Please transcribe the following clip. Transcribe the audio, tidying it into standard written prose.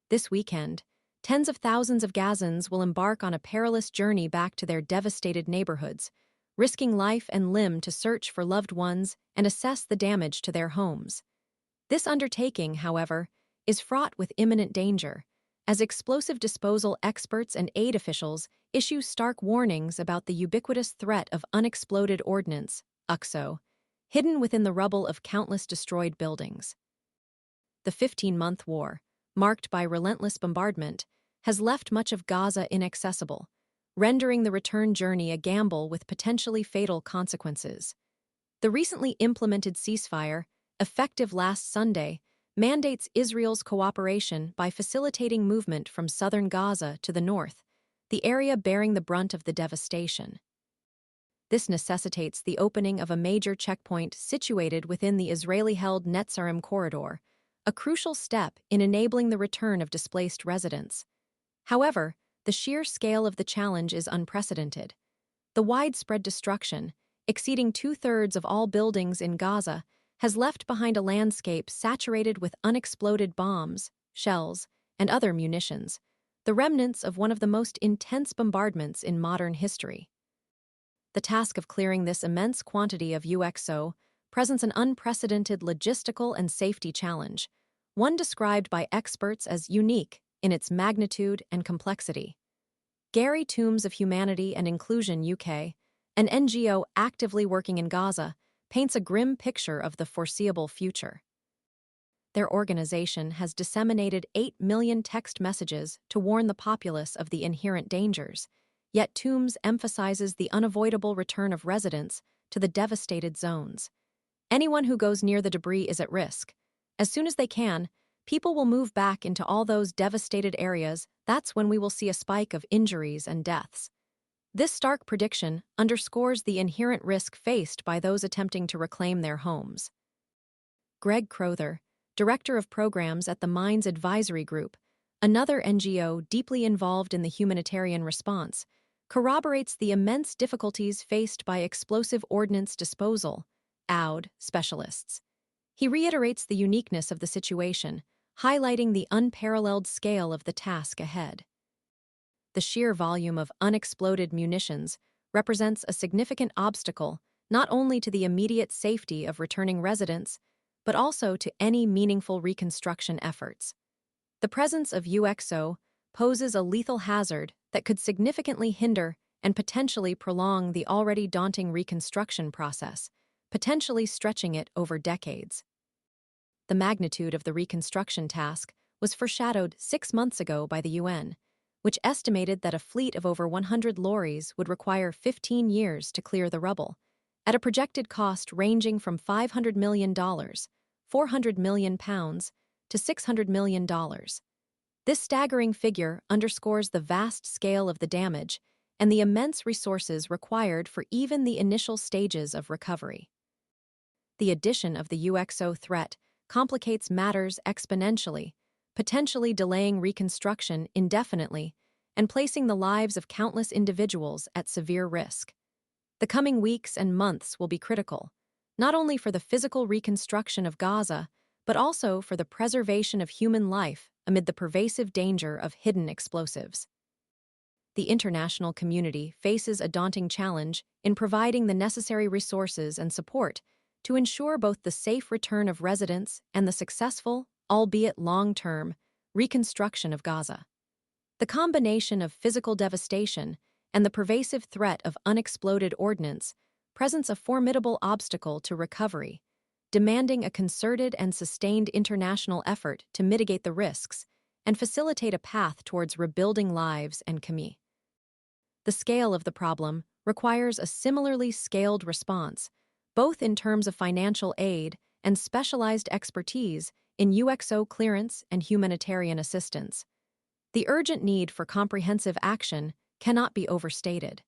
This weekend, tens of thousands of Gazans will embark on a perilous journey back to their devastated neighborhoods, risking life and limb to search for loved ones and assess the damage to their homes. This undertaking, however, is fraught with imminent danger, as explosive disposal experts and aid officials issue stark warnings about the ubiquitous threat of unexploded ordnance, UXO, hidden within the rubble of countless destroyed buildings. The 15-month war, marked by relentless bombardment, has left much of Gaza inaccessible, rendering the return journey a gamble with potentially fatal consequences. The recently implemented ceasefire, effective last Sunday, mandates Israel's cooperation by facilitating movement from southern Gaza to the north, the area bearing the brunt of the devastation. This necessitates the opening of a major checkpoint situated within the Israeli-held Netzarim corridor, a crucial step in enabling the return of displaced residents. However, the sheer scale of the challenge is unprecedented. The widespread destruction, exceeding two-thirds of all buildings in Gaza, has left behind a landscape saturated with unexploded bombs, shells, and other munitions, the remnants of one of the most intense bombardments in modern history. The task of clearing this immense quantity of UXO presents an unprecedented logistical and safety challenge, one described by experts as unique in its magnitude and complexity. Gary Tombs of Humanity and Inclusion UK, an NGO actively working in Gaza, paints a grim picture of the foreseeable future. Their organization has disseminated 8 million text messages to warn the populace of the inherent dangers, yet Tombs emphasizes the unavoidable return of residents to the devastated zones. Anyone who goes near the debris is at risk. As soon as they can, people will move back into all those devastated areas. That's when we will see a spike of injuries and deaths. This stark prediction underscores the inherent risk faced by those attempting to reclaim their homes. Greg Crowther, Director of Programs at the Mines Advisory Group, another NGO deeply involved in the humanitarian response, corroborates the immense difficulties faced by explosive ordnance disposal, UXOs, specialists. He reiterates the uniqueness of the situation, highlighting the unparalleled scale of the task ahead. The sheer volume of unexploded munitions represents a significant obstacle not only to the immediate safety of returning residents, but also to any meaningful reconstruction efforts. The presence of UXO poses a lethal hazard that could significantly hinder and potentially prolong the already daunting reconstruction process, potentially stretching it over decades. The magnitude of the reconstruction task was foreshadowed 6 months ago by the UN, which estimated that a fleet of over 100 lorries would require 15 years to clear the rubble, at a projected cost ranging from $500 million, £400 million, to $600 million. This staggering figure underscores the vast scale of the damage and the immense resources required for even the initial stages of recovery. The addition of the UXO threat complicates matters exponentially, potentially delaying reconstruction indefinitely and placing the lives of countless individuals at severe risk. The coming weeks and months will be critical, not only for the physical reconstruction of Gaza, but also for the preservation of human life amid the pervasive danger of hidden explosives. The international community faces a daunting challenge in providing the necessary resources and support to ensure both the safe return of residents and the successful, albeit long-term, reconstruction of Gaza. The combination of physical devastation and the pervasive threat of unexploded ordnance presents a formidable obstacle to recovery, demanding a concerted and sustained international effort to mitigate the risks and facilitate a path towards rebuilding lives and community. The scale of the problem requires a similarly scaled response, both in terms of financial aid and specialized expertise in UXO clearance and humanitarian assistance. The urgent need for comprehensive action cannot be overstated.